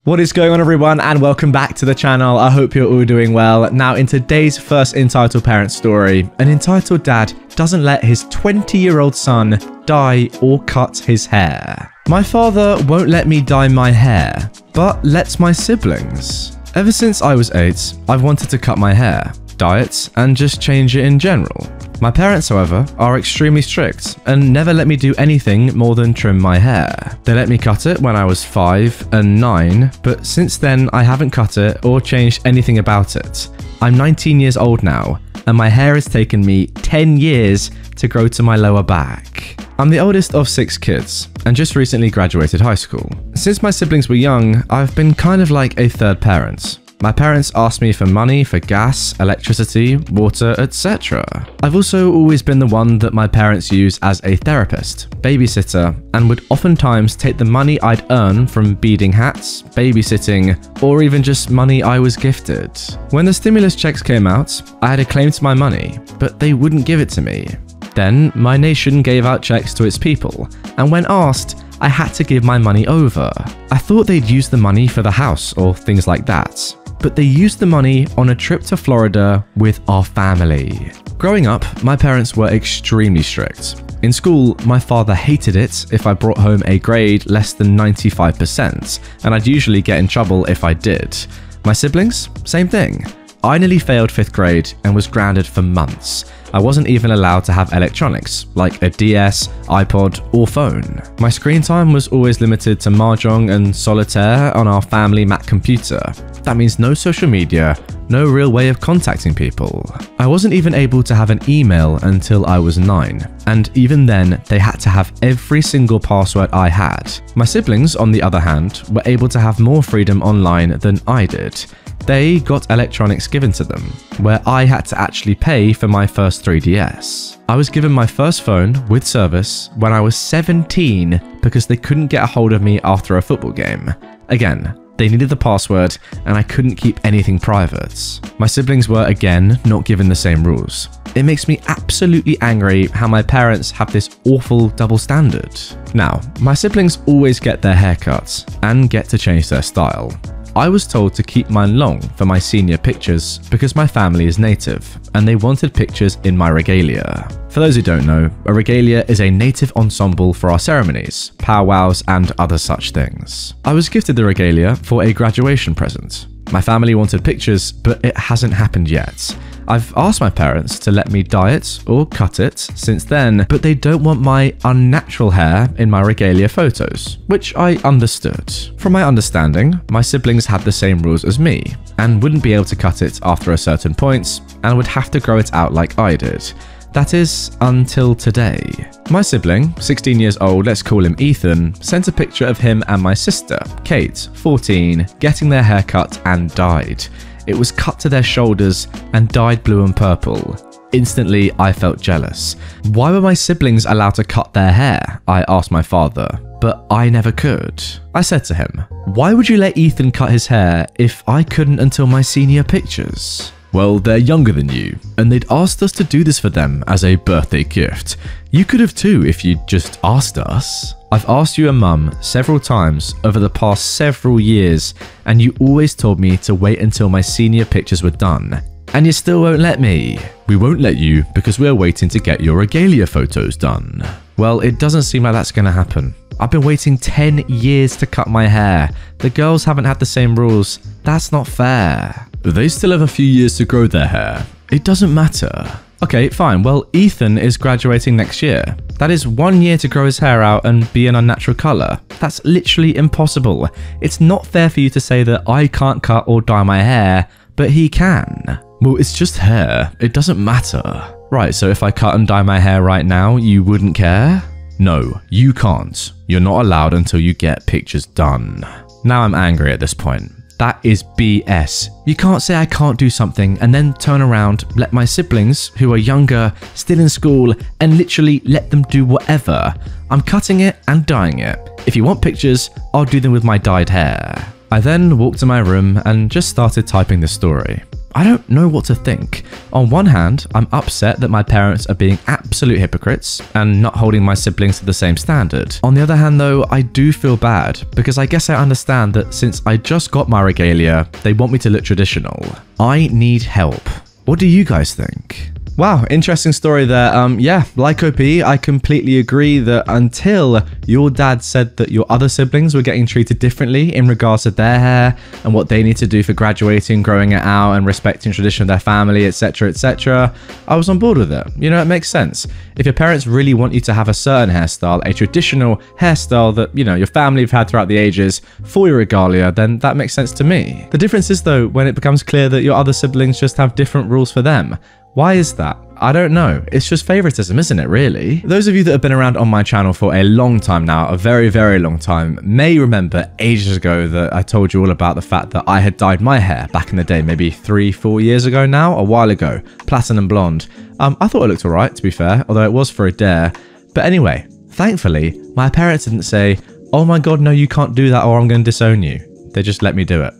What is going on, everyone, and welcome back to the channel. I hope you're all doing well. Now, in today's first Entitled Parents story, an entitled dad doesn't let his 20-year-old son dye or cut his hair. My father won't let me dye my hair, but lets my siblings. Ever since I was 8, I've wanted to cut my hair, dye it, and just change it in general. My parents, however, are extremely strict and never let me do anything more than trim my hair. They let me cut it when I was 5 and 9, but since then I haven't cut it or changed anything about it. I'm 19 years old now, and my hair has taken me 10 years to grow to my lower back. I'm the oldest of 6 kids, and just recently graduated high school. Since my siblings were young, I've been kind of like a third parent. My parents asked me for money for gas, electricity, water, etc. I've also always been the one that my parents use as a therapist, babysitter, and would oftentimes take the money I'd earn from beading hats, babysitting, or even just money I was gifted. When the stimulus checks came out, I had a claim to my money, but they wouldn't give it to me. Then, my nation gave out checks to its people, and when asked, I had to give my money over. I thought they'd use the money for the house or things like that, but they used the money on a trip to Florida with our family. Growing up, my parents were extremely strict. In school, my father hated it if I brought home a grade less than 95%, and I'd usually get in trouble if I did. My siblings? Same thing. I nearly failed 5th grade and was grounded for months. I wasn't even allowed to have electronics, like a DS, iPod, or phone. My screen time was always limited to Mahjong and Solitaire on our family Mac computer. That means no social media, no real way of contacting people. I wasn't even able to have an email until I was 9, and even then, they had to have every single password I had. My siblings, on the other hand, were able to have more freedom online than I did. They got electronics given to them, where I had to actually pay for my first 3DS. I was given my first phone with service when I was 17 because they couldn't get a hold of me after a football game. Again, they needed the password and I couldn't keep anything private. My siblings were again not given the same rules. It makes me absolutely angry how my parents have this awful double standard. Now, my siblings always get their haircuts and get to change their style. I was told to keep mine long for my senior pictures because my family is native and they wanted pictures in my regalia. For those who don't know, a regalia is a native ensemble for our ceremonies, powwows, and other such things. I was gifted the regalia for a graduation present. My family wanted pictures, but it hasn't happened yet. I've asked my parents to let me dye it or cut it since then, but they don't want my unnatural hair in my regalia photos, which I understood. From my understanding, my siblings had the same rules as me, and wouldn't be able to cut it after a certain point, and would have to grow it out like I did. That is, until today. My sibling, 16 years old, let's call him Ethan, sent a picture of him and my sister, Kate, 14, getting their hair cut and dyed. It was cut to their shoulders and dyed blue and purple. Instantly, I felt jealous. Why were my siblings allowed to cut their hair? I asked my father, but I never could. I said to him, why would you let Ethan cut his hair if I couldn't until my senior pictures? Well, they're younger than you, and they'd asked us to do this for them as a birthday gift. You could have too if you'd just asked us. I've asked you and Mum several times over the past several years, and you always told me to wait until my senior pictures were done. And you still won't let me. We won't let you because we're waiting to get your regalia photos done. Well, it doesn't seem like that's gonna happen. I've been waiting 10 years to cut my hair. The girls haven't had the same rules. That's not fair. They still have a few years to grow their hair. It doesn't matter. Okay, fine. Well, Ethan is graduating next year. That is 1 year to grow his hair out and be an unnatural color. That's literally impossible. It's not fair for you to say that I can't cut or dye my hair, but he can. Well, it's just hair. It doesn't matter. Right, so if I cut and dye my hair right now, you wouldn't care? No, you can't. You're not allowed until you get pictures done. Now I'm angry at this point. That is BS. You can't say I can't do something and then turn around, let my siblings, who are younger, still in school, and literally let them do whatever. I'm cutting it and dyeing it. If you want pictures, I'll do them with my dyed hair. I then walked to my room and just started typing the story. I don't know what to think. On one hand, I'm upset that my parents are being absolute hypocrites and not holding my siblings to the same standard. On the other hand though, I do feel bad because I guess I understand that since I just got my regalia, they want me to look traditional. I need help. What do you guys think? Wow, interesting story there. Yeah, like OP, I completely agree that until your dad said that your other siblings were getting treated differently in regards to their hair and what they need to do for graduating, growing it out, and respecting tradition of their family, etc., etc., I was on board with it. You know, it makes sense. If your parents really want you to have a certain hairstyle, a traditional hairstyle that, you know, your family have had throughout the ages for your regalia, then that makes sense to me. The difference is, though, when it becomes clear that your other siblings just have different rules for them. Why is that? I don't know. It's just favoritism, isn't it, really? Those of you that have been around on my channel for a long time now, a very, very long time, may remember ages ago that I told you all about the fact that I had dyed my hair back in the day, maybe 3-4 years ago now, a while ago, platinum blonde. I thought it looked alright, to be fair, although it was for a dare. But anyway, thankfully, my parents didn't say, oh my god, no, you can't do that or I'm going to disown you. They just let me do it.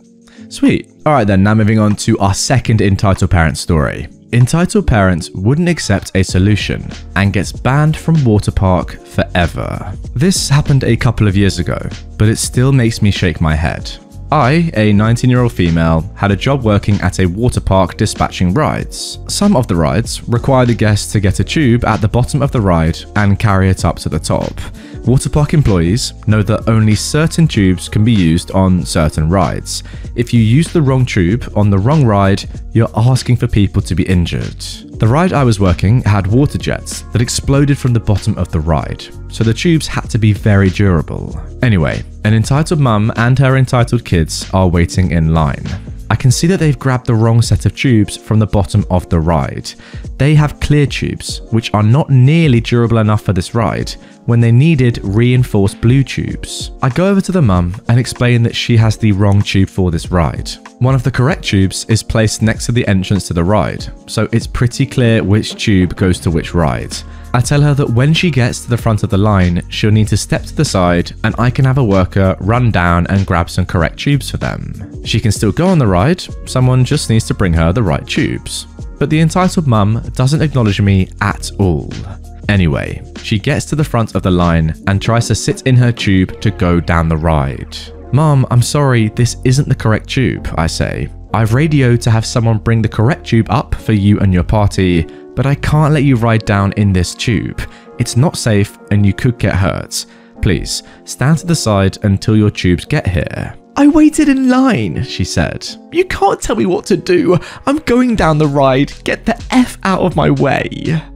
Sweet. Alright then, now moving on to our second entitled parent story. Entitled parents wouldn't accept a solution and gets banned from water park forever. This happened a couple of years ago, but it still makes me shake my head. I, a 19-year-old female, had a job working at a water park dispatching rides. Some of the rides required a guest to get a tube at the bottom of the ride and carry it up to the top. Water park employees know that only certain tubes can be used on certain rides. If you use the wrong tube on the wrong ride, you're asking for people to be injured. The ride I was working had water jets that exploded from the bottom of the ride, so the tubes had to be very durable. Anyway, an entitled mum and her entitled kids are waiting in line. I can see that they've grabbed the wrong set of tubes from the bottom of the ride. They have clear tubes, which are not nearly durable enough for this ride, when they needed reinforced blue tubes. I go over to the mum and explain that she has the wrong tube for this ride. One of the correct tubes is placed next to the entrance to the ride, so it's pretty clear which tube goes to which ride. I tell her that when she gets to the front of the line, she'll need to step to the side and I can have a worker run down and grab some correct tubes for them. She can still go on the ride, someone just needs to bring her the right tubes. But the entitled mum doesn't acknowledge me at all. Anyway, she gets to the front of the line and tries to sit in her tube to go down the ride. Mum, I'm sorry, this isn't the correct tube, I say. I've radioed to have someone bring the correct tube up for you and your party, but I can't let you ride down in this tube. It's not safe and you could get hurt. Please, stand to the side until your tubes get here. I waited in line, she said. You can't tell me what to do. I'm going down the ride. Get the F out of my way.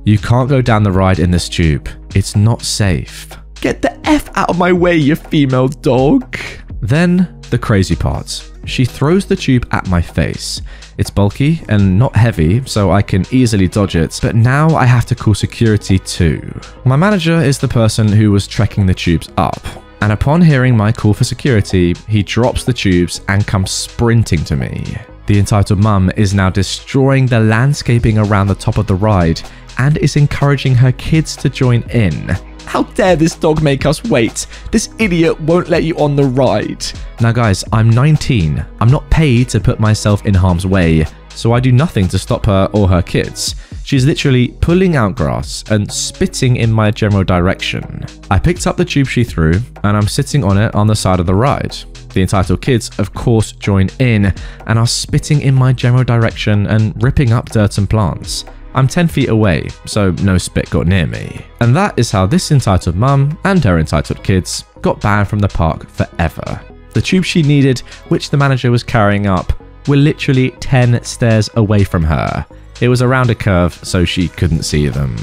You can't go down the ride in this tube. It's not safe. Get the F out of my way, you female dog. Then, the crazy part. She throws the tube at my face. It's bulky and not heavy, so I can easily dodge it, but now I have to call security too. My manager is the person who was trekking the tubes up, and upon hearing my call for security, he drops the tubes and comes sprinting to me. The entitled mum is now destroying the landscaping around the top of the ride and is encouraging her kids to join in. How dare this dog make us wait? This idiot won't let you on the ride. Now guys, I'm 19. I'm not paid to put myself in harm's way, so I do nothing to stop her or her kids. She's literally pulling out grass and spitting in my general direction. I picked up the tube she threw and I'm sitting on it on the side of the ride. The entitled kids, of course, join in and are spitting in my general direction and ripping up dirt and plants. I'm 10 feet away, so no spit got near me. And that is how this entitled mum and her entitled kids got banned from the park forever. The tube she needed, which the manager was carrying up, were literally 10 stairs away from her. It was around a curve, so she couldn't see them.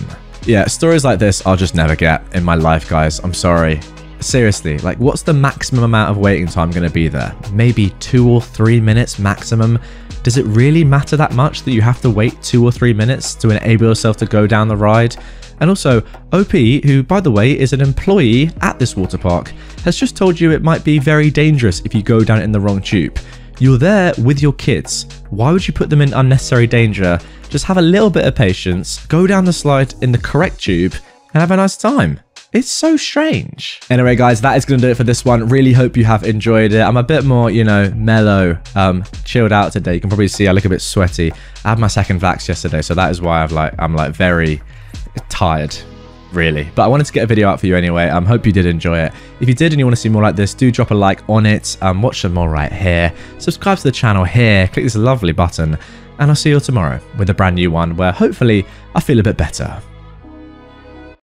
Yeah, stories like this I'll just never get in my life, guys. I'm sorry. Seriously, like, what's the maximum amount of waiting time going to be there? Maybe 2 or 3 minutes maximum? Does it really matter that much that you have to wait 2 or 3 minutes to enable yourself to go down the ride? And also, OP, who by the way is an employee at this water park, has just told you it might be very dangerous if you go down in the wrong tube. You're there with your kids. Why would you put them in unnecessary danger? Just have a little bit of patience, go down the slide in the correct tube, and have a nice time. It's so strange. Anyway, guys, that is going to do it for this one. Really hope you have enjoyed it. I'm a bit more, you know, mellow, chilled out today. You can probably see I look a bit sweaty. I had my second vax yesterday, so that is why I'm like very tired, really. But I wanted to get a video out for you anyway. Hope you did enjoy it. If you did and you want to see more like this, do drop a like on it. Watch some more right here. Subscribe to the channel here. Click this lovely button. And I'll see you all tomorrow with a brand new one where hopefully I feel a bit better.